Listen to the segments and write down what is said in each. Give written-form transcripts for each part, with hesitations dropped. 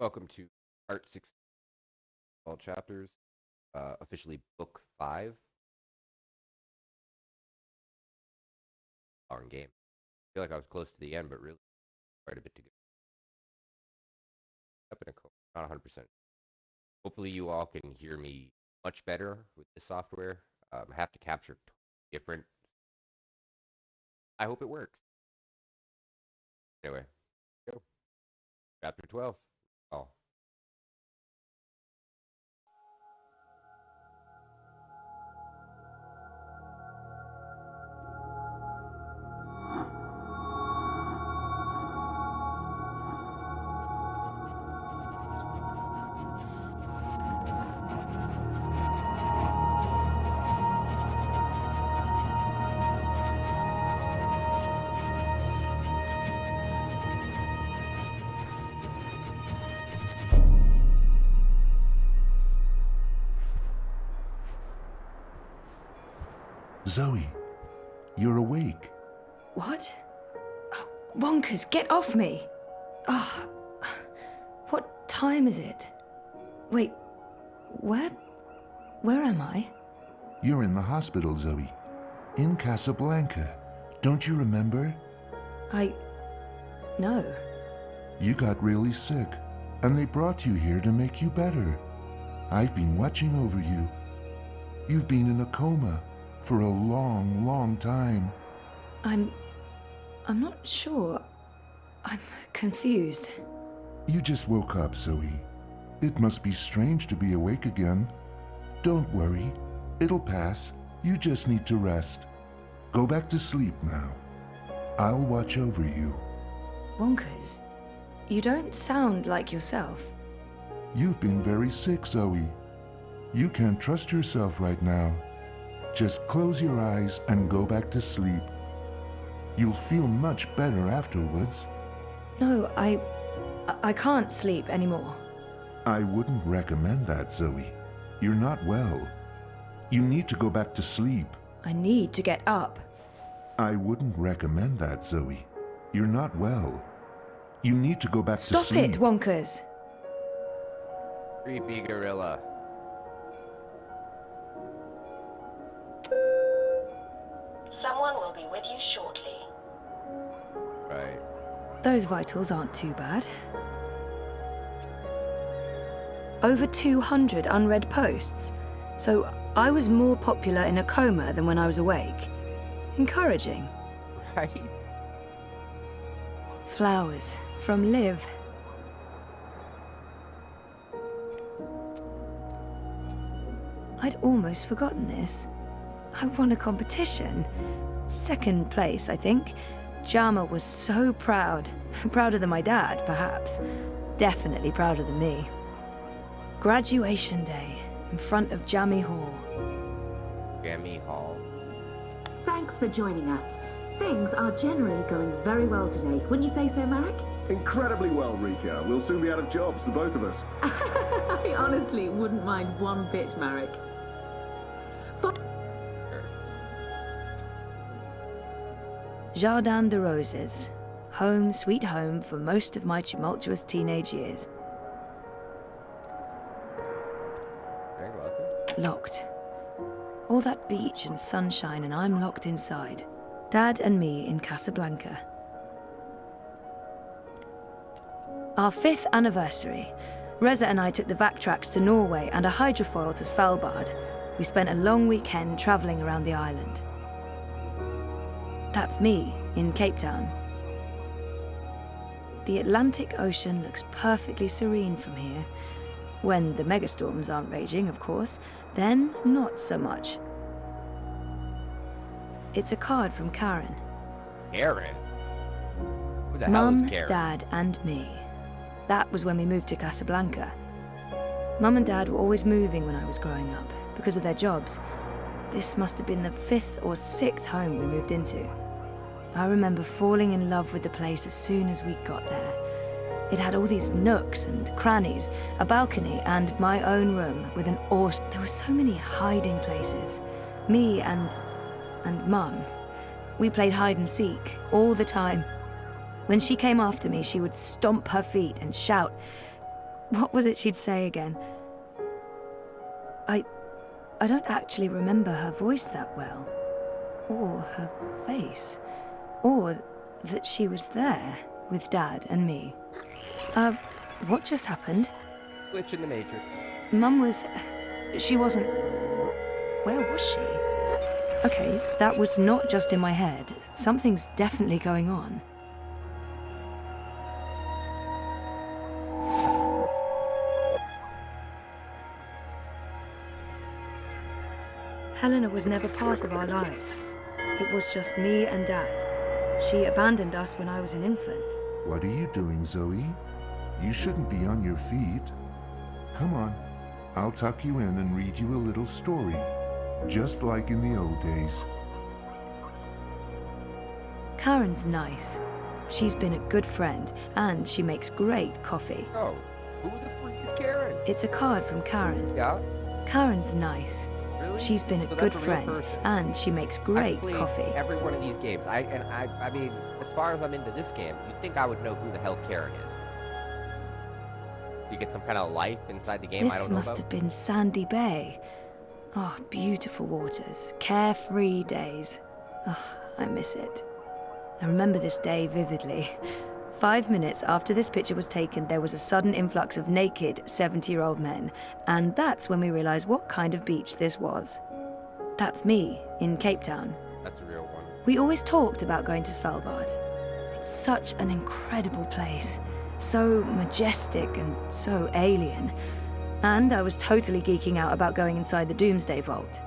Welcome to Part 16 Dreamfall Chapters, officially Book 5. Long game. I feel like I was close to the end, but really quite a bit to go. Up in a coma, not 100%. Hopefully you all can hear me much better with this software. I have to capture different. I hope it works. Anyway, go. Chapter 12. Oh. Zoe, you're awake. What? Oh, Wonkers, get off me! Oh, what time is it? Wait, where am I? You're in the hospital, Zoe. In Casablanca. Don't you remember? No. You got really sick, and they brought you here to make you better. I've been watching over you. You've been in a coma for a long, long time. I'm not sure. I'm confused. You just woke up, Zoe. It must be strange to be awake again. Don't worry. It'll pass. You just need to rest. Go back to sleep now. I'll watch over you. Wonkers, you don't sound like yourself. You've been very sick, Zoe. You can't trust yourself right now. Just close your eyes and go back to sleep. You'll feel much better afterwards. No, I can't sleep anymore. I wouldn't recommend that, Zoe. You're not well. You need to go back to sleep. I need to get up. I wouldn't recommend that, Zoe. You're not well. You need to go back to sleep. Stop it, Wonkers. Creepy gorilla. Someone will be with you shortly. Right. Those vitals aren't too bad. Over 200 unread posts. So I was more popular in a coma than when I was awake. Encouraging. Right? Flowers from Liv. I'd almost forgotten this. I won a competition. Second place, I think. Jama was so proud. Prouder than my dad, perhaps. Definitely prouder than me. Graduation day, in front of Jammy Hall. Jammy Hall. Thanks for joining us. Things are generally going very well today. Wouldn't you say so, Marek? Incredibly well, Rika. We'll soon be out of jobs, the both of us. I honestly wouldn't mind one bit, Marek. Jardin de Roses. Home, sweet home for most of my tumultuous teenage years. Very welcome. Locked. All that beach and sunshine, and I'm locked inside. Dad and me in Casablanca. Our 5th anniversary. Reza and I took the Vactrax to Norway and a hydrofoil to Svalbard. We spent a long weekend travelling around the island. That's me in Cape Town. The Atlantic Ocean looks perfectly serene from here. When the megastorms aren't raging, of course, then not so much. It's a card from Karen. Karen? Who the hell is Mum, Karen? Dad, and me. That was when we moved to Casablanca. Mum and Dad were always moving when I was growing up, because of their jobs. This must have been the 5th or 6th home we moved into. I remember falling in love with the place as soon as we got there. It had all these nooks and crannies, a balcony, and my own room with an awesome... There were so many hiding places. Me and Mum. We played hide and seek all the time. When she came after me, she would stomp her feet and shout, What was it she'd say again? I don't actually remember her voice that well. Or her face. Or that she was there with Dad and me. What just happened? Glitch in the Matrix. Mum was... She wasn't... Where was she? Okay, that was not just in my head. Something's definitely going on. Helena was never part of our lives. It was just me and Dad. She abandoned us when I was an infant. What are you doing, Zoe? You shouldn't be on your feet. Come on, I'll tuck you in and read you a little story, just like in the old days. Karen's nice. She's been a good friend, and she makes great coffee. Oh, who the freak is Karen? It's a card from Karen. Yeah? Karen's nice. Really? She's been a So good that's a real friend, person. and she makes I've great played coffee. every one of these games. I mean, as far as I'm into this game, you'd think I would know who the hell Karen is. You get some kind of life inside the game I This don't know must about? have been Sandy Bay. Oh, beautiful waters, carefree days. Oh, I miss it. I remember this day vividly. 5 minutes after this picture was taken, there was a sudden influx of naked 70-year-old men, and that's when we realized what kind of beach this was. That's me, in Cape Town. That's a real one. We always talked about going to Svalbard. It's such an incredible place. So majestic and so alien. And I was totally geeking out about going inside the Doomsday Vault.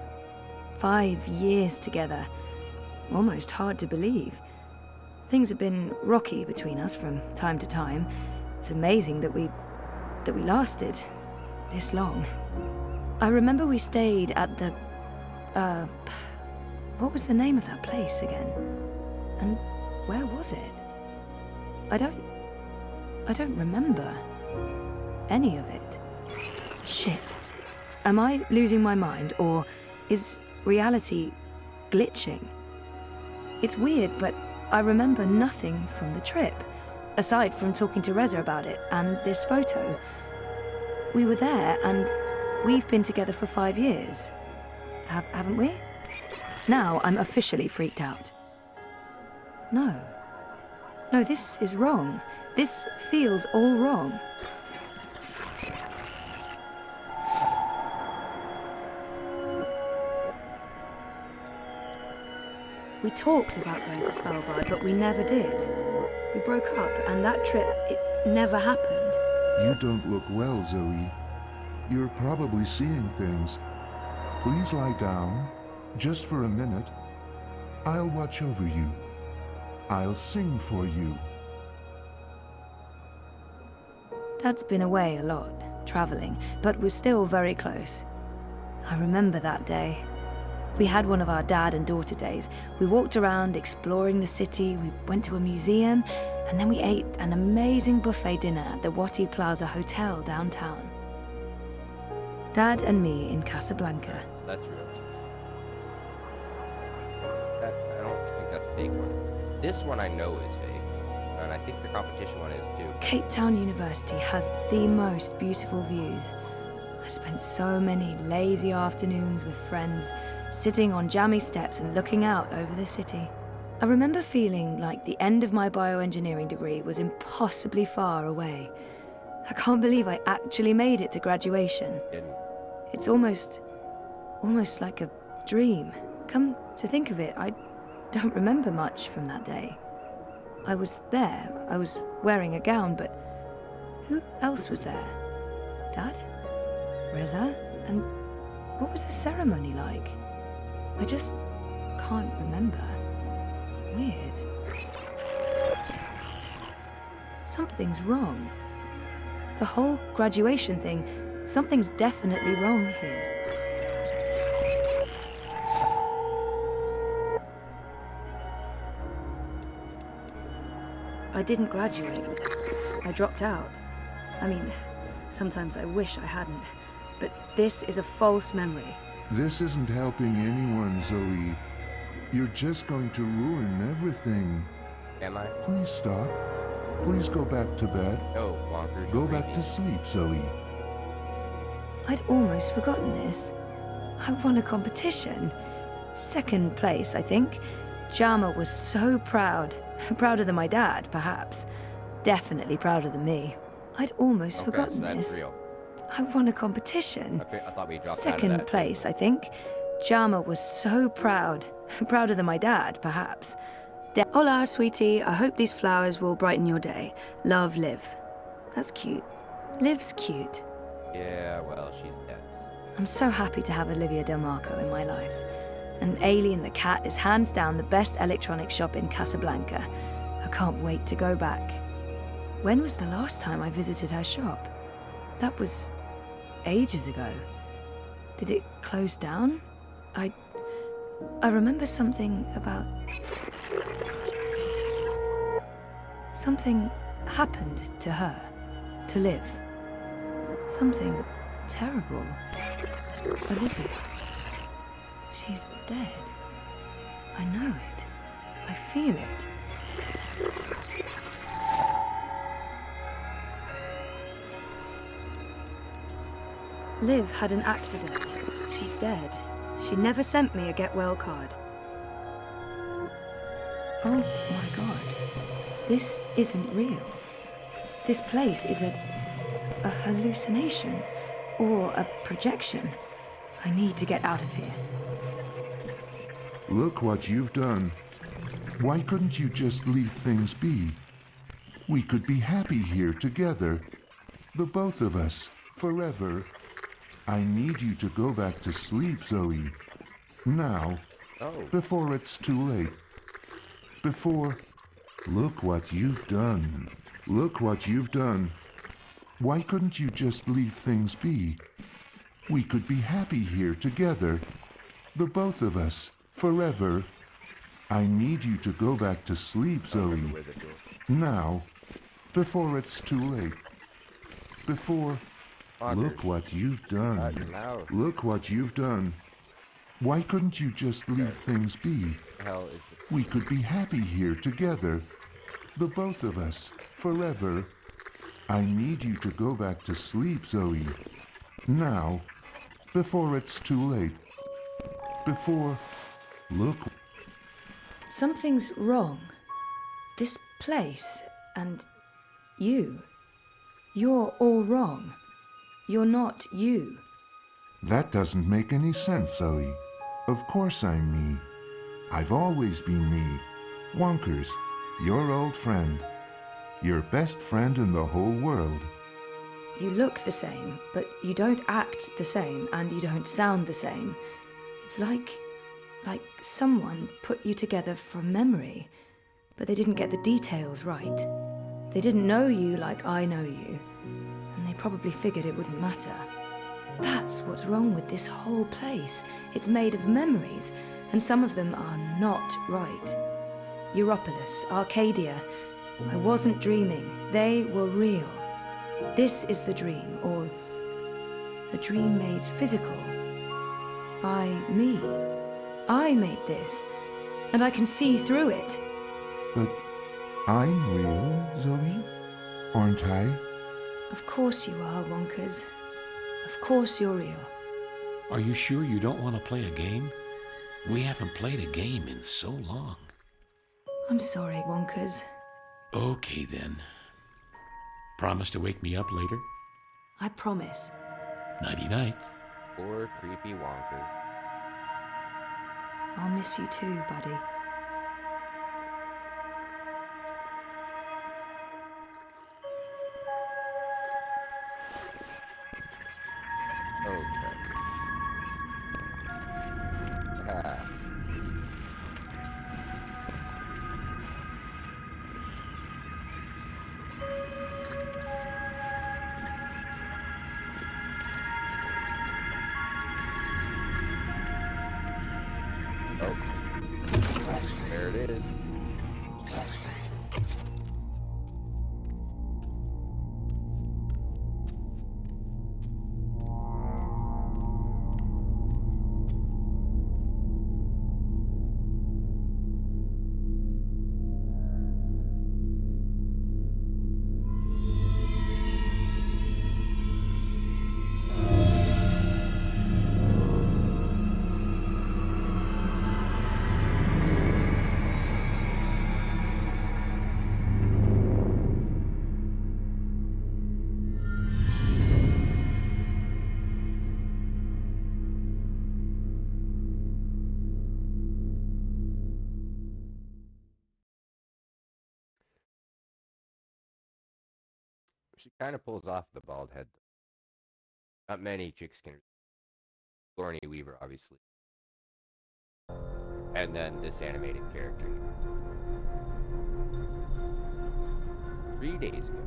5 years together. Almost hard to believe. Things have been rocky between us from time to time. It's amazing that we lasted this long. I remember we stayed at the... what was the name of that place again? And where was it? I don't remember any of it. Shit. Am I losing my mind, or is reality glitching? It's weird, but I remember nothing from the trip, aside from talking to Reza about it and this photo. We were there, and we've been together for 5 years. Haven't we? Now I'm officially freaked out. No, this is wrong. This feels all wrong. We talked about going to Svalbard, but we never did. We broke up, and that trip, it never happened. You don't look well, Zoe. You're probably seeing things. Please lie down, just for a minute. I'll watch over you. I'll sing for you. Dad's been away a lot, traveling, but we're still very close. I remember that day. We had one of our dad and daughter days. We walked around exploring the city, we went to a museum, and then we ate an amazing buffet dinner at the Wati Plaza Hotel downtown. Dad and me in Casablanca. That's real. I don't think that's a fake one. This one I know is fake, and I think the competition one is too. Cape Town University has the most beautiful views. I spent so many lazy afternoons with friends, sitting on jammy steps and looking out over the city. I remember feeling like the end of my bioengineering degree was impossibly far away. I can't believe I actually made it to graduation. Didn't. It's almost like a dream. Come to think of it, I don't remember much from that day. I was there, I was wearing a gown, but who else was there? Dad? Reza? And what was the ceremony like? I just can't remember. Weird. Something's wrong. The whole graduation thing, something's definitely wrong here. I didn't graduate. I dropped out. I mean, sometimes I wish I hadn't. But this is a false memory. This isn't helping anyone, Zoe. You're just going to ruin everything. Am I? Please stop. Please go back to bed. No, Wonkers. Go you're back to creepy. sleep, Zoe. I'd almost forgotten this. I won a competition. Second place, I think. Jama was so proud. Prouder than my dad, perhaps. Definitely prouder than me. I'd almost Okay, forgotten so that's this. real. I won a competition. I thought we dropped out of Second that. place, I think. Jama was so proud. Prouder than my dad, perhaps. Hola, sweetie. I hope these flowers will brighten your day. Love, Liv. That's cute. Liv's cute. Yeah, well, she's dead. I'm so happy to have Olivia Del Marco in my life. And Alien the Cat is hands down the best electronics shop in Casablanca. I can't wait to go back. When was the last time I visited her shop? That was ages ago. Did it close down? I remember something about... Something happened to her, to Liv. Something terrible. Olivia. She's dead. I know it. I feel it. Liv had an accident. She's dead. She never sent me a get well card. Oh my god. This isn't real. This place is a hallucination or a projection. I need to get out of here. Look what you've done. Why couldn't you just leave things be? We could be happy here together. The both of us, forever. I need you to go back to sleep, Zoe. Now, Oh, before it's too late. Before... Look what you've done. Look what you've done. Why couldn't you just leave things be? We could be happy here together. The both of us, forever. I need you to go back to sleep, Zoe. with it, dude. Now, before it's too late. Before... Look Wonkers. what you've Shut your done. mouth. Look what you've done. Why couldn't you just leave things be? What the hell is it? We could be happy here together. The both of us, forever. I need you to go back to sleep, Zoe. Now, before it's too late. Before... Look... Something's wrong. This place and you. You're all wrong. You're not you. That doesn't make any sense, Zoe. Of course I'm me. I've always been me. Wonkers, your old friend. Your best friend in the whole world. You look the same, but you don't act the same and you don't sound the same. It's like someone put you together from memory, but they didn't get the details right. They didn't know you like I know you, and they probably figured it wouldn't matter. That's what's wrong with this whole place. It's made of memories, and some of them are not right. Europolis, Arcadia. I wasn't dreaming. They were real. This is the dream, or a dream made physical. By me. I made this, and I can see through it. But I'm real, Zoe? Aren't I? Of course you are, Wonkers. Of course you're real. Are you sure you don't want to play a game? We haven't played a game in so long. I'm sorry, Wonkers. Okay, then. Promise to wake me up later? I promise. Nighty-night. Poor creepy Wonker. I'll miss you too, buddy. Okay. Ah. Oh. She kind of pulls off the bald head. Not many chicks can. Sigourney Weaver, obviously. And then this animated character. 3 days ago.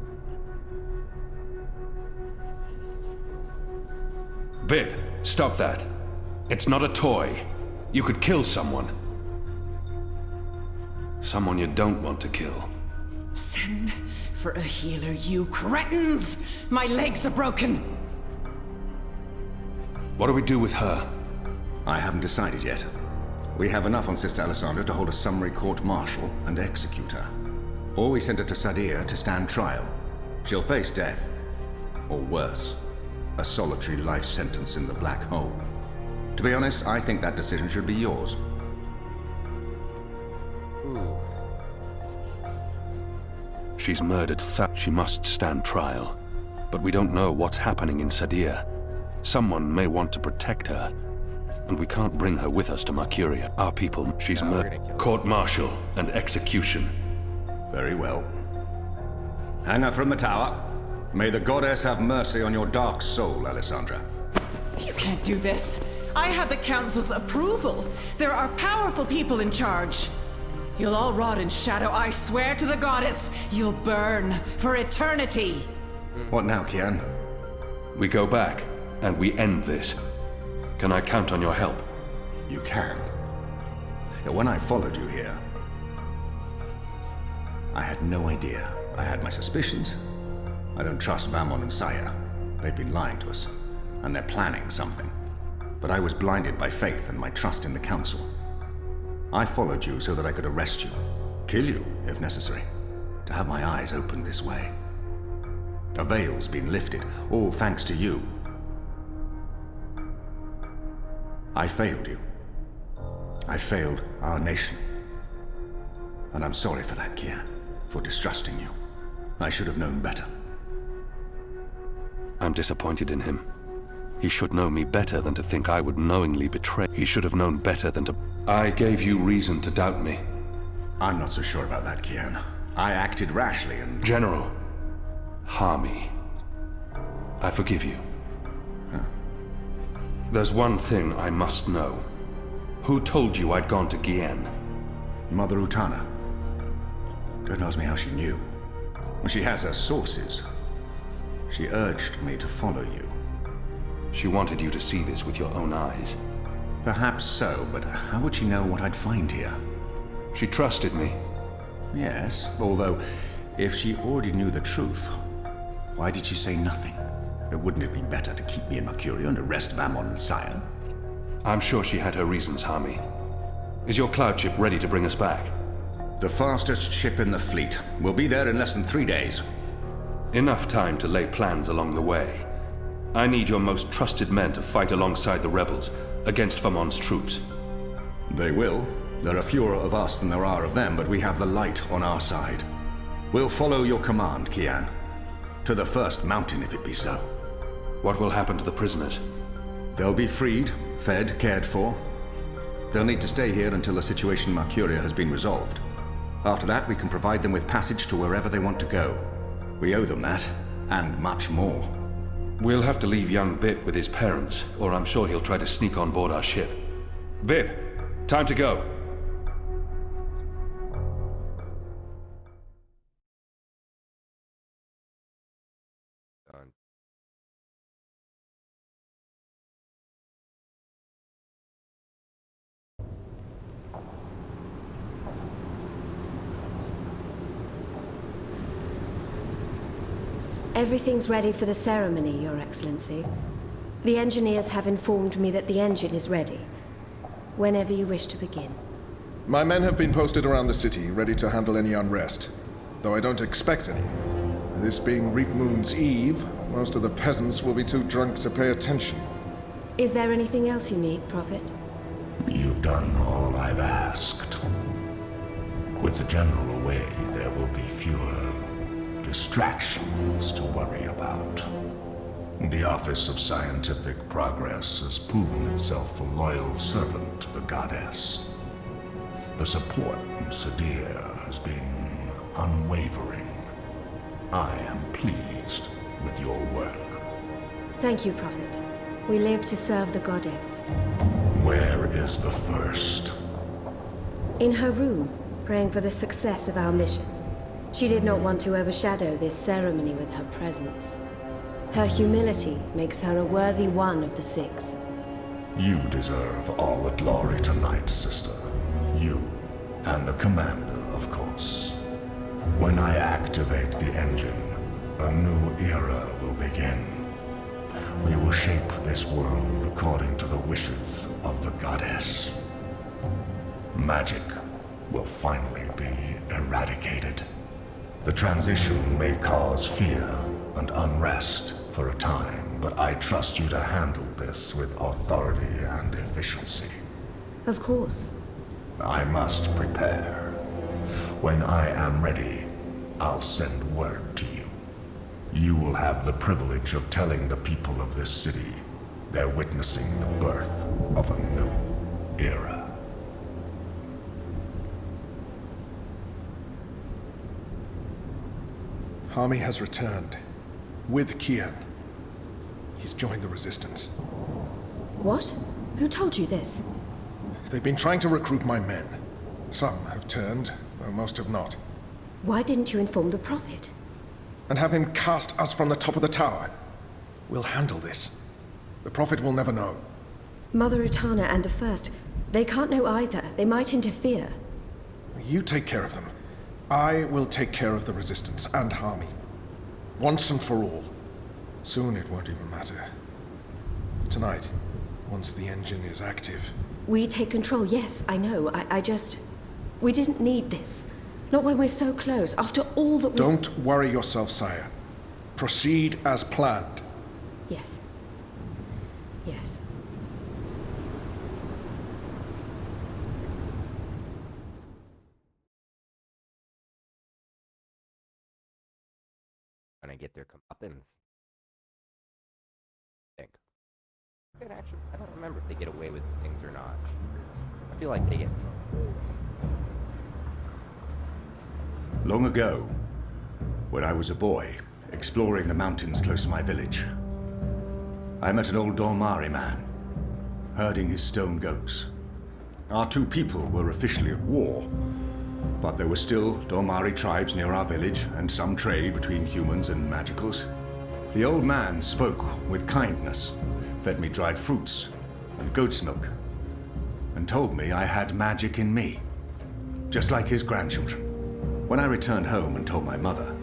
Bib, stop that. It's not a toy. You could kill someone. Someone you don't want to kill. Send for a healer, you cretins! My legs are broken! What do we do with her? I haven't decided yet. We have enough on Sister Alessandra to hold a summary court-martial and execute her. Or we send her to Sadir to stand trial. She'll face death. Or worse, a solitary life sentence in the black hole. To be honest, I think that decision should be yours. Ooh. She's murdered she must stand trial. But we don't know what's happening in Sadir. Someone may want to protect her. And we can't bring her with us to Mercuria. Our people, she's murdered. Court-martial and execution. Very well. Hang her from the tower. May the goddess have mercy on your dark soul, Alessandra. You can't do this. I have the Council's approval. There are powerful people in charge. You'll all rot in shadow, I swear to the goddess. You'll burn for eternity. What now, Kian? We go back, and we end this. Can I count on your help? You can. When I followed you here, I had no idea. I had my suspicions. I don't trust Vamon and Saya. They've been lying to us, and they're planning something. But I was blinded by faith and my trust in the Council. I followed you so that I could arrest you, kill you, if necessary, to have my eyes opened this way. A veil's been lifted, all thanks to you. I failed you. I failed our nation. And I'm sorry for that, Kian, for distrusting you. I should have known better. I'm disappointed in him. He should know me better than to think I would knowingly betray. He should have known better than to... I gave you reason to doubt me. I'm not so sure about that, Kian. I acted rashly and... General, Harmy, I forgive you. Huh. There's one thing I must know. Who told you I'd gone to Gien? Mother Utana. Don't ask me how she knew. She has her sources. She urged me to follow you. She wanted you to see this with your own eyes. Perhaps so, but how would she know what I'd find here? She trusted me. Yes, although, if she already knew the truth, why did she say nothing? Wouldn't it be better to keep me in Mercuria and arrest Vamon and Saya? I'm sure she had her reasons, Harmy. Is your cloud ship ready to bring us back? The fastest ship in the fleet. We'll be there in less than 3 days. Enough time to lay plans along the way. I need your most trusted men to fight alongside the rebels against Vamon's troops. They will. There are fewer of us than there are of them, but we have the light on our side. We'll follow your command, Kian. To the first mountain, if it be so. What will happen to the prisoners? They'll be freed, fed, cared for. They'll need to stay here until the situation in Mercuria has been resolved. After that, we can provide them with passage to wherever they want to go. We owe them that, and much more. We'll have to leave young Bip with his parents, or I'm sure he'll try to sneak on board our ship. Bip, time to go. Done. Everything's ready for the ceremony, Your Excellency. The engineers have informed me that the engine is ready. Whenever you wish to begin. My men have been posted around the city, ready to handle any unrest. Though I don't expect any. This being Reap Moon's Eve, most of the peasants will be too drunk to pay attention. Is there anything else you need, Prophet? You've done all I've asked. With the General away, there will be fewer distractions to worry about. The Office of Scientific Progress has proven itself a loyal servant to the goddess. The support in Sadir has been unwavering. I am pleased with your work. Thank you, Prophet. We live to serve the goddess. Where is the first? In her room, praying for the success of our mission. She did not want to overshadow this ceremony with her presence. Her humility makes her a worthy one of the six. You deserve all the glory tonight, sister. You, and the commander, of course. When I activate the engine, a new era will begin. We will shape this world according to the wishes of the goddess. Magic will finally be eradicated. The transition may cause fear and unrest for a time, but I trust you to handle this with authority and efficiency. Of course. I must prepare. When I am ready, I'll send word to you. You will have the privilege of telling the people of this city they're witnessing the birth of a new era. Harmy has returned. With Kian. He's joined the Resistance. What? Who told you this? They've been trying to recruit my men. Some have turned, though most have not. Why didn't you inform the Prophet? And have him cast us from the top of the tower. We'll handle this. The Prophet will never know. Mother Utana and the First, they can't know either. They might interfere. You take care of them. I will take care of the Resistance and Harmy. Once and for all. Soon it won't even matter. Tonight, once the engine is active. We take control, yes, I know. I just... We didn't need this. Not when we're so close, after all that we... Don't worry yourself, sire. Proceed as planned. Yes. Yes. When I get their comeuppance. Actually, I don't remember if they get away with things or not. I feel like they get in trouble. Long ago, when I was a boy, exploring the mountains close to my village, I met an old Dolmari man, herding his stone goats. Our two people were officially at war, but there were still Dolmari tribes near our village and some trade between humans and magicals. The old man spoke with kindness, fed me dried fruits and goat's milk, and told me I had magic in me, just like his grandchildren. When I returned home and told my mother,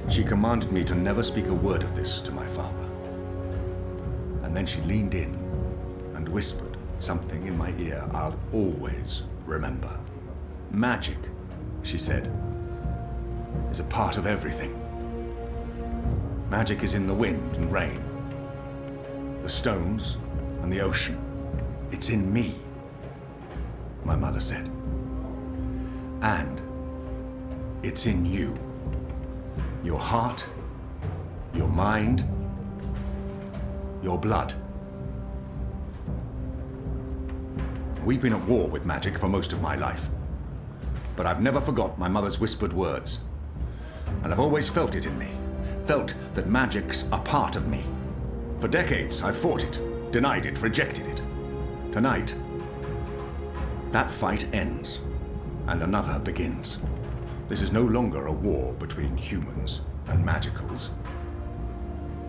she commanded me to never speak a word of this to my father. And then she leaned in and whispered something in my ear I'll always remember. Magic, she said, is a part of everything. Magic is in the wind and rain, the stones and the ocean. It's in me, my mother said. And it's in you. Your heart, your mind, your blood. We've been at war with magic for most of my life, but I've never forgot my mother's whispered words. And I've always felt it in me, felt that magic's a part of me. For decades, I've fought it, denied it, rejected it. Tonight, that fight ends, and another begins. This is no longer a war between humans and magicals.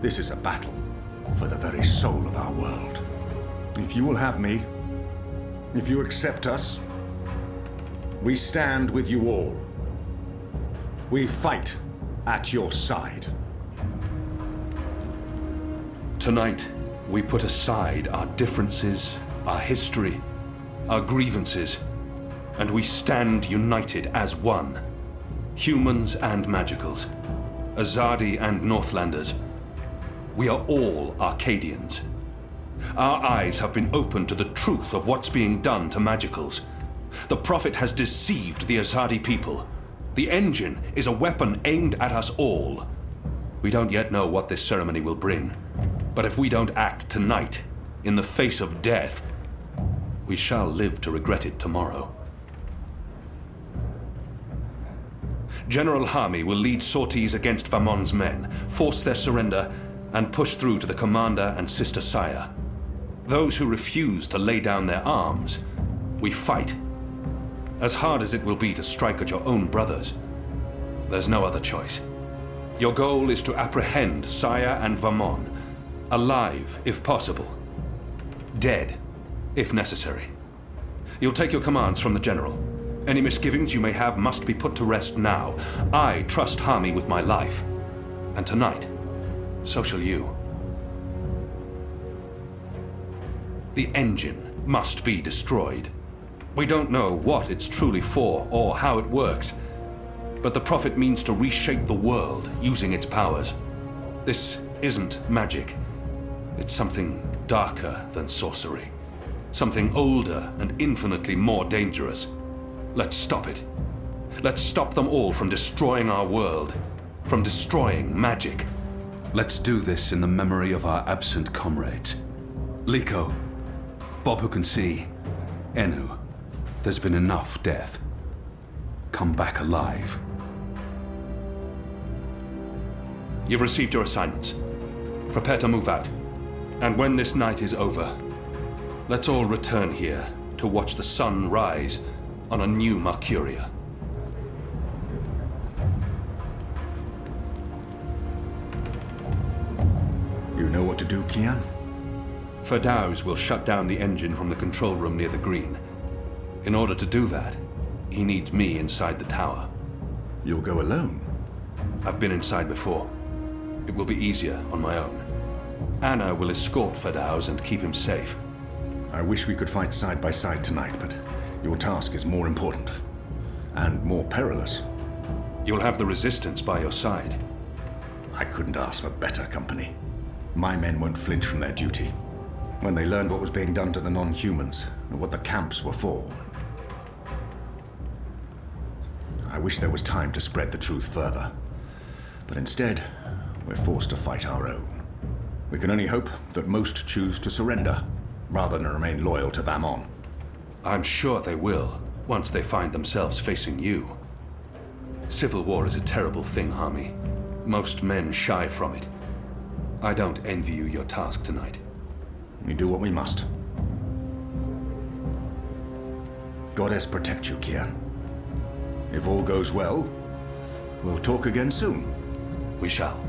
This is a battle for the very soul of our world. If you will have me, if you accept us, we stand with you all. We fight at your side. Tonight, we put aside our differences, our history, our grievances, and we stand united as one. Humans and magicals, Azadi and Northlanders. We are all Arcadians. Our eyes have been opened to the truth of what's being done to magicals. The Prophet has deceived the Azadi people. The engine is a weapon aimed at us all. We don't yet know what this ceremony will bring, but if we don't act tonight, in the face of death, we shall live to regret it tomorrow. General Harmy will lead sorties against Vamon's men, force their surrender, and push through to the commander and Sister Saya. Those who refuse to lay down their arms, we fight. As hard as it will be to strike at your own brothers, there's no other choice. Your goal is to apprehend Saya and Vamon, alive if possible, dead if necessary. You'll take your commands from the General. Any misgivings you may have must be put to rest now. I trust Harmy with my life. And tonight, so shall you. The engine must be destroyed. We don't know what it's truly for or how it works, but the Prophet means to reshape the world using its powers. This isn't magic. It's something darker than sorcery. Something older and infinitely more dangerous. Let's stop it. Let's stop them all from destroying our world, from destroying magic. Let's do this in the memory of our absent comrades. Liko, Bob who can see, Enu, there's been enough death. Come back alive. You've received your assignments. Prepare to move out. And when this night is over, let's all return here to watch the sun rise on a new Mercuria. You know what to do, Kian? Ferdows will shut down the engine from the control room near the green. In order to do that, he needs me inside the tower. You'll go alone? I've been inside before. It will be easier on my own. Anna will escort Ferdows and keep him safe. I wish we could fight side by side tonight, but your task is more important. And more perilous. You'll have the Resistance by your side. I couldn't ask for better company. My men won't flinch from their duty. When they learned what was being done to the non-humans, and what the camps were for. I wish there was time to spread the truth further. But instead, we're forced to fight our own. We can only hope that most choose to surrender, rather than remain loyal to Vamon. I'm sure they will, once they find themselves facing you. Civil war is a terrible thing, Harmy. Most men shy from it. I don't envy you your task tonight. We do what we must. Goddess protect you, Kian. If all goes well, we'll talk again soon. We shall.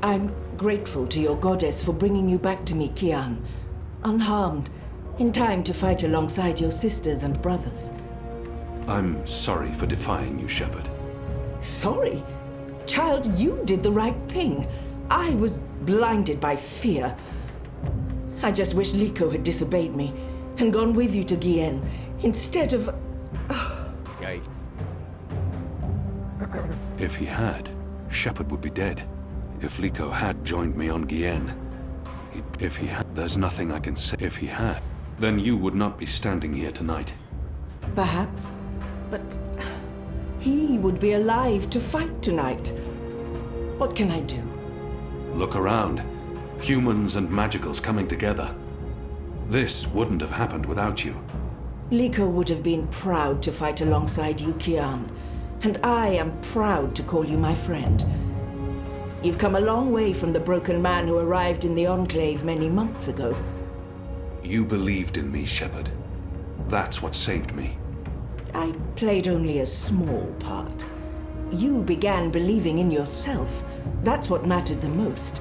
I'm grateful to your goddess for bringing you back to me, Kian. Unharmed, in time to fight alongside your sisters and brothers. I'm sorry for defying you, Shepard. Sorry? Child, you did the right thing. I was blinded by fear. I just wish Liko had disobeyed me and gone with you to Gien instead of... Yikes. If he had, Shepard would be dead. If Liko had joined me on Gien, if he had, there's nothing I can say. If he had, then you would not be standing here tonight. Perhaps, but he would be alive to fight tonight. What can I do? Look around. Humans and magicals coming together. This wouldn't have happened without you. Liko would have been proud to fight alongside you, Kian. And I am proud to call you my friend. You've come a long way from the broken man who arrived in the Enclave many months ago. You believed in me, Shepard. That's what saved me. I played only a small part. You began believing in yourself. That's what mattered the most.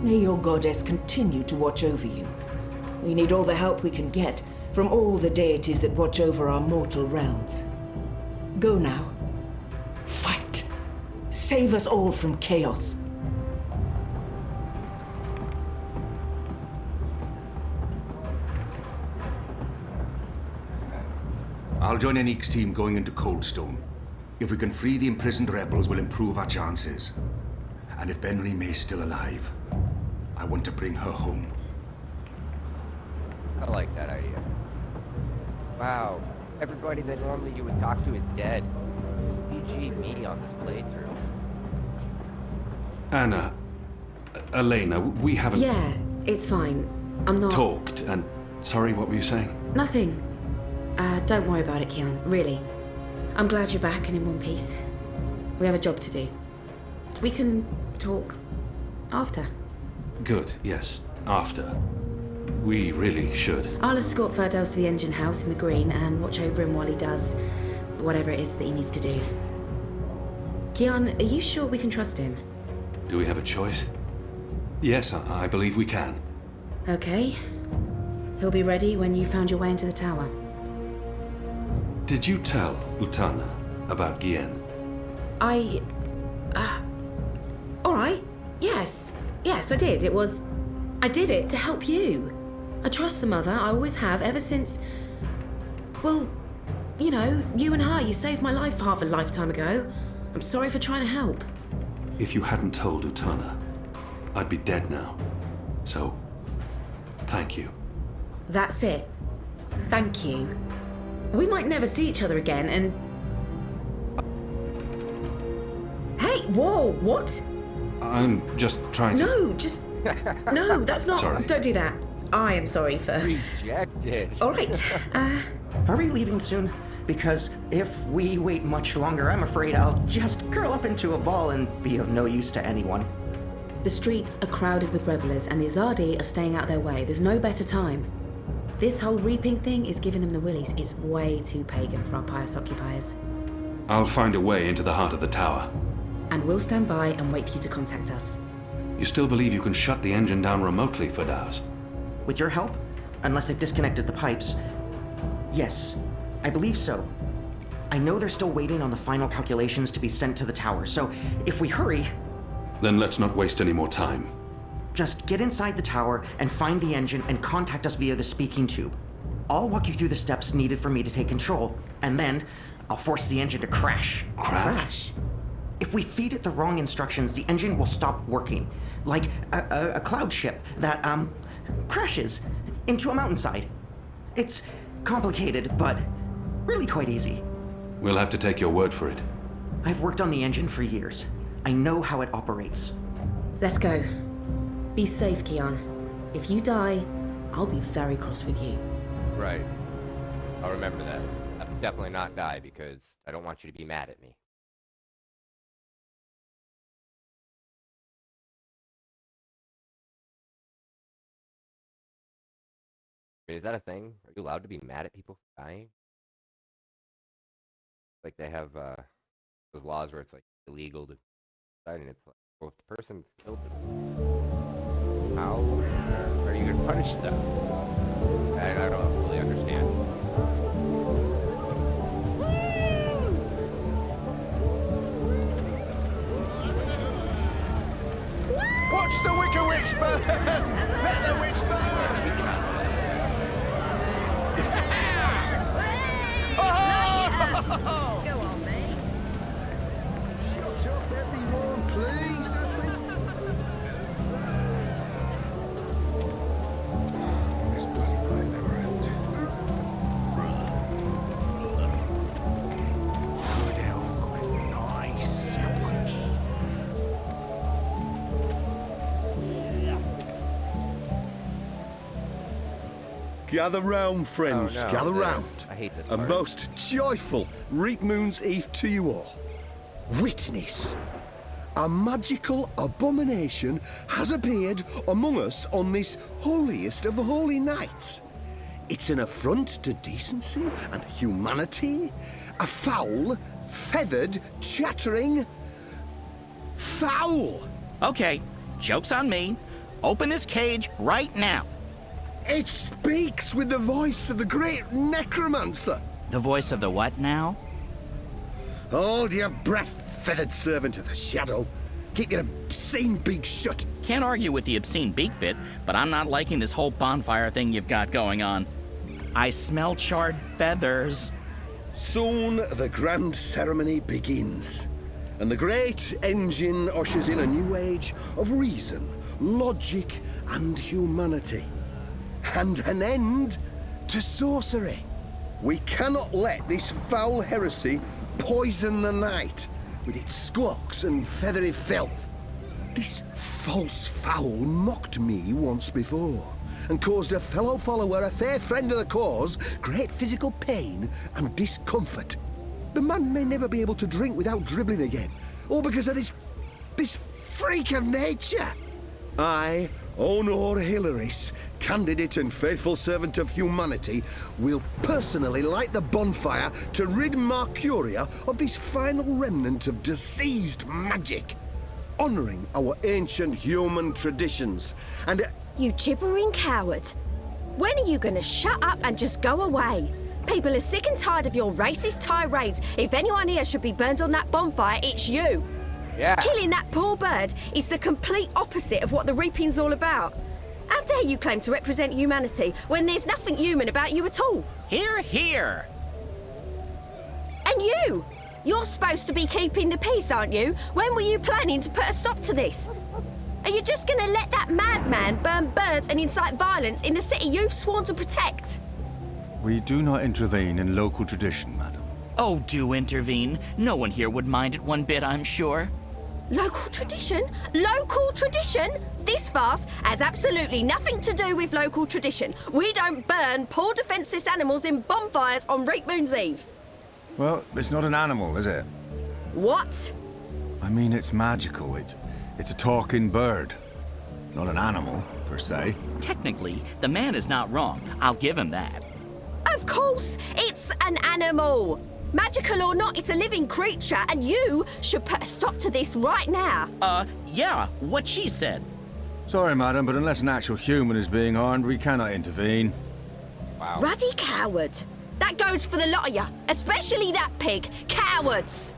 May your goddess continue to watch over you. We need all the help we can get from all the deities that watch over our mortal realms. Go now. Fight. Save us all from chaos. I'll join Enique's team going into Coldstone. If we can free the imprisoned rebels, we'll improve our chances. And if Benry May's still alive, I want to bring her home. I like that idea. Wow. Everybody that normally you would talk to is dead. RNG me on this playthrough. Anna, Elena, we haven't... Yeah, it's fine. I'm not... talked, and... Sorry, what were you saying? Nothing. Don't worry about it, Keon, really. I'm glad you're back and in one piece. We have a job to do. We can talk after. Good, yes. After. We really should. I'll escort Ferdos to the engine house in the green and watch over him while he does whatever it is that he needs to do. Keon, are you sure we can trust him? Do we have a choice? Yes, I believe we can. Okay. He'll be ready when you found your way into the tower. Did you tell Utana about Gien? Alright. Yes. Yes, I did. I did it to help you. I trust the mother. I always have, ever since... Well, you know, you and her. You saved my life half a lifetime ago. I'm sorry for trying to help. If you hadn't told Utana, I'd be dead now. So, thank you. That's it. Thank you. We might never see each other again, and... Hey, whoa, what? I'm just trying to... No, just... No, that's not... Sorry. Don't do that. I am sorry for... Rejected. All right. Are we leaving soon? Because if we wait much longer, I'm afraid I'll just curl up into a ball and be of no use to anyone. The streets are crowded with revelers, and the Azadi are staying out their way. There's no better time. This whole reaping thing is giving them the willies. It's way too pagan for our pious occupiers. I'll find a way into the heart of the tower. And we'll stand by and wait for you to contact us. You still believe you can shut the engine down remotely, Ferdows? With your help? Unless they've disconnected the pipes. Yes, I believe so. I know they're still waiting on the final calculations to be sent to the tower, so if we hurry... Then let's not waste any more time. Just get inside the tower and find the engine and contact us via the speaking tube. I'll walk you through the steps needed for me to take control, and then I'll force the engine to crash. Crash? If we feed it the wrong instructions, the engine will stop working. Like a cloud ship that, crashes into a mountainside. It's complicated, but really quite easy. We'll have to take your word for it. I've worked on the engine for years. I know how it operates. Let's go. Be safe, Keon. If you die, I'll be very cross with you. Right. I'll remember that. I'll definitely not die because I don't want you to be mad at me. Is that a thing? Are you allowed to be mad at people for dying? Like they have those laws where it's like illegal to die, and it's like, well, if the person killed themselves, how are you gonna punish them? I don't really understand. Watch the Wicker Witch burn! Let the witch burn! Go on, mate. Shut up, everyone, please. This bloody night never ends. Good eloquent, nice sandwich. Gather round, friends, Oh, no, gather this. round. I hate this A part. most joyful Reap Moon's Eve to you all. Witness. A magical abomination has appeared among us on this holiest of holy nights. It's an affront to decency and humanity. A foul, feathered, chattering... fowl! Okay, joke's on me. Open this cage right now. It speaks with the voice of the great necromancer. The voice of the what now? Hold your breath, feathered servant of the shadow. Keep your obscene beak shut. Can't argue with the obscene beak bit, but I'm not liking this whole bonfire thing you've got going on. I smell charred feathers. Soon the grand ceremony begins, and the great engine ushers in a new age of reason, logic, and humanity. And an end to sorcery. We cannot let this foul heresy poison the night with its squawks and feathery filth. This false fowl mocked me once before, and caused a fellow follower, a fair friend of the cause, great physical pain and discomfort. The man may never be able to drink without dribbling again, all because of this freak of nature. I, Honor Hilaris, candidate and faithful servant of humanity, will personally light the bonfire to rid Mercuria of this final remnant of diseased magic, honoring our ancient human traditions, and... You gibbering coward. When are you gonna shut up and just go away? People are sick and tired of your racist tirades. If anyone here should be burned on that bonfire, it's you. Yeah. Killing that poor bird is the complete opposite of what the reaping's all about. How dare you claim to represent humanity when there's nothing human about you at all? Hear, hear! And you! You're supposed to be keeping the peace, aren't you? When were you planning to put a stop to this? Are you just gonna let that madman burn birds and incite violence in the city you've sworn to protect? We do not intervene in local tradition, madam. Oh, do intervene. No one here would mind it one bit, I'm sure. Local tradition? Local tradition? This farce has absolutely nothing to do with local tradition. We don't burn poor defenseless animals in bonfires on Reap Moon's Eve. Well, it's not an animal, is it? What? I mean, it's magical. It's a talking bird. Not an animal, per se. Technically, the man is not wrong. I'll give him that. Of course, it's an animal. Magical or not, it's a living creature, and you should put a stop to this right now. Yeah, what she said. Sorry, madam, but unless an actual human is being harmed, we cannot intervene. Wow. Ruddy coward. That goes for the lot of you, especially that pig. Cowards.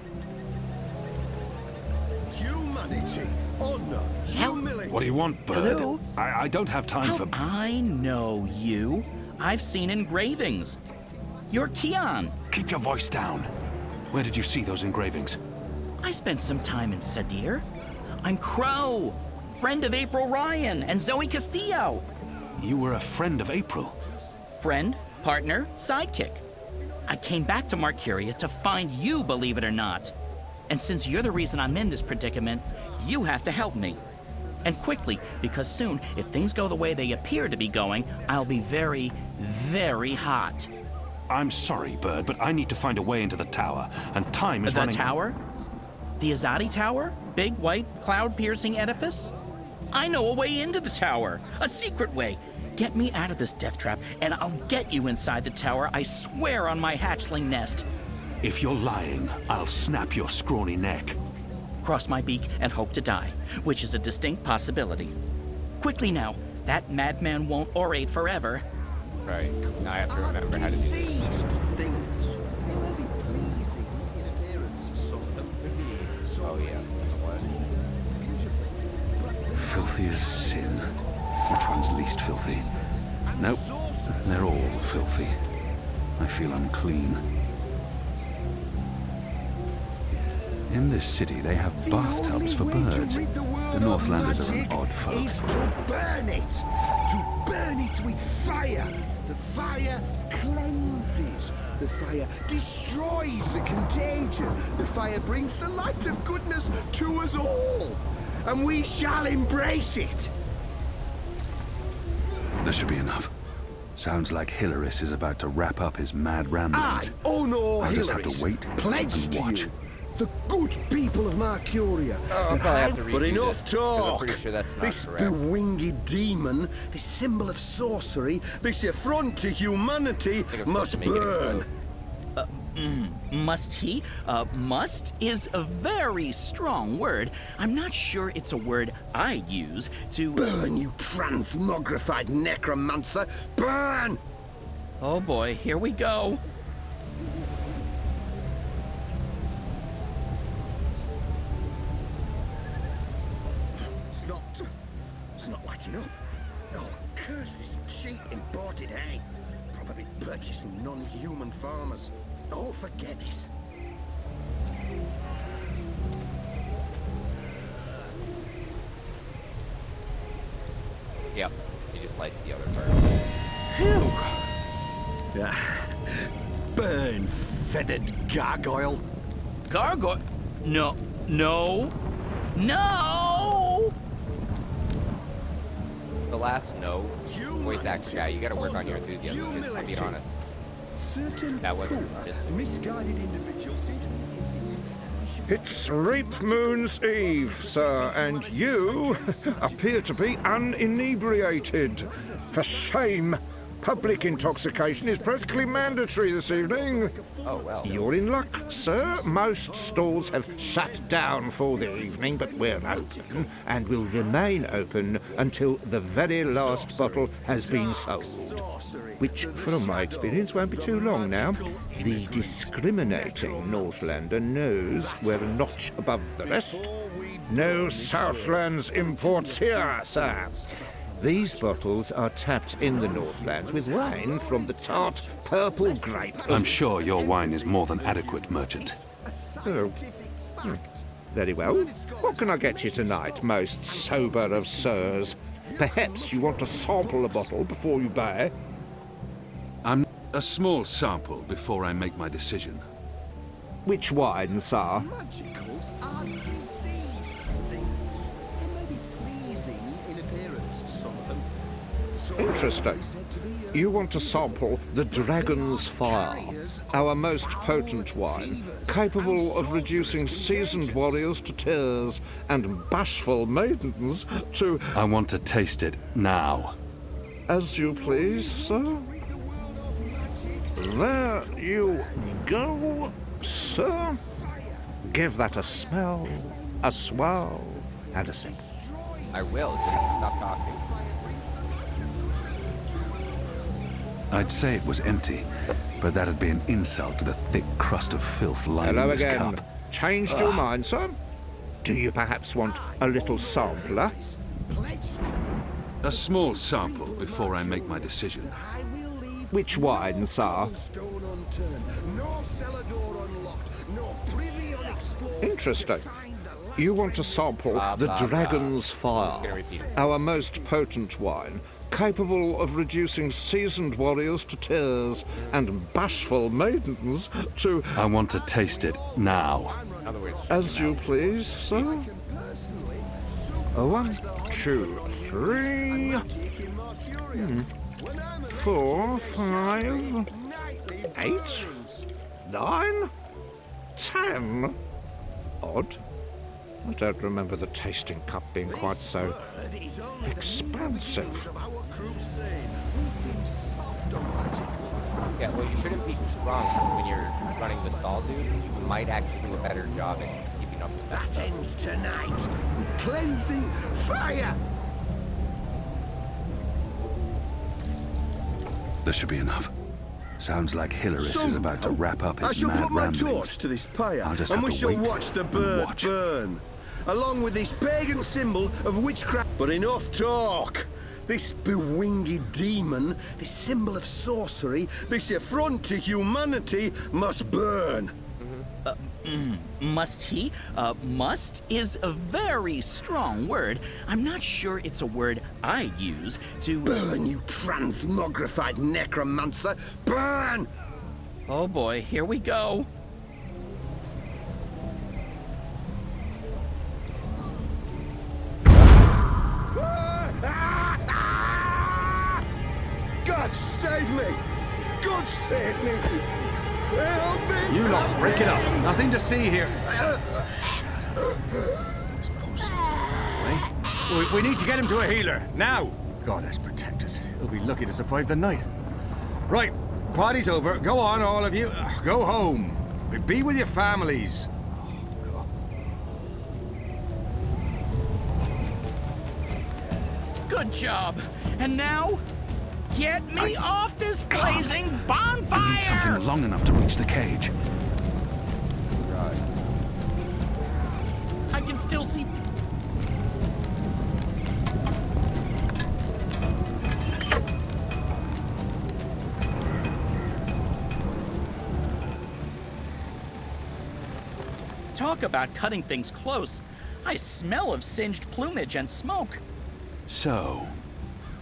Humanity, honor, humility. What do you want, bird? Hello? I don't have time for... I know you. I've seen engravings. You're Keon. Keep your voice down. Where did you see those engravings? I spent some time in Sadir. I'm Crow, friend of April Ryan and Zoe Castillo. You were a friend of April? Friend, partner, sidekick. I came back to Mercuria to find you, believe it or not. And since you're the reason I'm in this predicament, you have to help me. And quickly, because soon, if things go the way they appear to be going, I'll be very, very hot. I'm sorry, Bird, but I need to find a way into the tower, and time is running... The tower? The Azadi Tower? Big, white, cloud-piercing edifice? I know a way into the tower. A secret way. Get me out of this death trap, and I'll get you inside the tower, I swear on my hatchling nest. If you're lying, I'll snap your scrawny neck. Cross my beak and hope to die, which is a distinct possibility. Quickly now, that madman won't orate forever. Right. Now I have to remember how to do this. Things. It may be pleasing in appearance, sort of. Oh yeah. Filthy as sin. Which one's least filthy? Nope. They're all filthy. I feel unclean. In this city, they have bathtubs for birds. The Northlanders are an odd folk. Is to burn it. To burn it with fire. The fire cleanses. The fire destroys the contagion. The fire brings the light of goodness to us all. And we shall embrace it. This should be enough. Sounds like Hilaris is about to wrap up his mad ramblings. I'll just have to wait pledge and watch. to you, the good people of Mercuria. I'll probably have to redo But enough this, 'cause talk. I'm pretty sure that's not This correct. bewinged demon, this symbol of sorcery, this affront to humanity must burn. Must he? Must is a very strong word. I'm not sure it's a word I'd use to... Burn, you transmogrified necromancer! Burn! Oh boy, here we go. It's not lighting up. Oh, curse this cheap imported hay. Probably purchased from non-human farmers. Oh, forget this. Yep. He just lights the other part. Burn, feathered gargoyle. Gargoyle? No. No. No! The last no voice actor, yeah, you gotta work on your enthusiasm. I'll be honest. Certain That wasn't poor, convincing. misguided individuals. It's Rape Moon's Eve, sir, and you appear to be uninebriated. For shame! Public intoxication is practically mandatory this evening. Oh, well. You're in luck, sir. Most stalls have shut down for the evening, but we're open and will remain open until the very last bottle has been sold. Which, from my experience, won't be too long now. The discriminating Northlander knows we're a notch above the rest. No Southlands imports here, sir. These bottles are tapped in the Northlands with wine from the tart purple grape. I'm sure your wine is more than adequate, merchant. Oh. Very well. What can I get you tonight, most sober of sirs? Perhaps you want to sample a bottle before you buy? A small sample before I make my decision. Which wine, sir? Magicals are diseased things. They may be pleasing in appearance, some of them. Interesting. You want to sample the Dragon's Fire, our most potent wine, capable of reducing seasoned warriors to tears and bashful maidens to... I want to taste it now. As you please, sir. There you go, sir. Give that a smell, a swirl, and a sip. I will, so you can stop talking. I'd say it was empty, but that'd be an insult to the thick crust of filth lying Hello in this again. cup. Changed your mind, sir? Do you perhaps want a little sampler? A small sample before I make my decision. Which wine, sir? Interesting. You want to sample the Dragon's Fire, our most potent wine, capable of reducing seasoned warriors to tears and bashful maidens to... I want to taste it now. As you please, sir. 1, 2, 3... 4, 5... 8... 9... 10... Odd. I don't remember the tasting cup being quite so expansive. Yeah, well, you shouldn't be drunk when you're running the stall, dude. You might actually do a better job at keeping up with that stuff. Ends tonight with cleansing fire. This should be enough. Sounds like Hilaris is about to wrap up his I shall mad put my ramblings. torch to this pyre, I'll just and have we to shall wait watch the bird watch. burn, along with this pagan symbol of witchcraft. But enough talk. This bewinged demon, this symbol of sorcery, this affront to humanity, must burn. Must he? Must is a very strong word. I'm not sure it's a word I'd use to... Burn, you transmogrified necromancer! Burn! Oh boy, here we go. God save me! God save me! Help me! You lot, break it up. Nothing to see here. We need to get him to a healer, now! Goddess protect us. He'll be lucky to survive the night. Right, party's over. Go on, all of you. Go home. Be with your families. Good job. And now, get me off this blazing bonfire! I need something long enough to reach the cage. I can still see... Talk about cutting things close. I smell of singed plumage and smoke. So,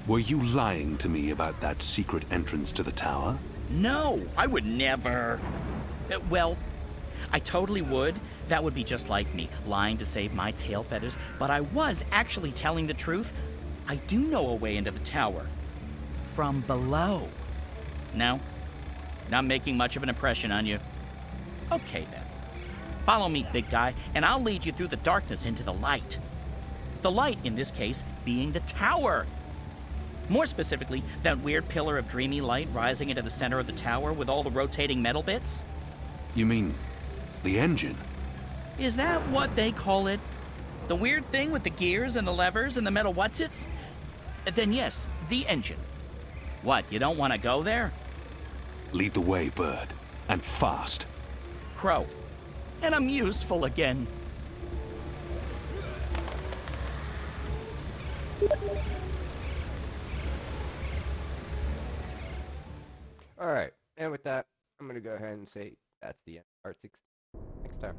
were you lying to me about that secret entrance to the tower? No, I would never. Well, I totally would. That would be just like me, lying to save my tail feathers. But I was actually telling the truth. I do know a way into the tower. From below. No? Not making much of an impression on you? Okay then. Follow me, big guy, and I'll lead you through the darkness into the light. The light, in this case, being the tower. More specifically, that weird pillar of dreamy light rising into the center of the tower with all the rotating metal bits. You mean the engine? Is that what they call it? The weird thing with the gears and the levers and the metal whatsits? Then yes, the engine. What, you don't want to go there? Lead the way, Bird. And fast. Crow. And I'm useful again. Alright, and with that, I'm going to go ahead and say that's the end of part 6. Next time.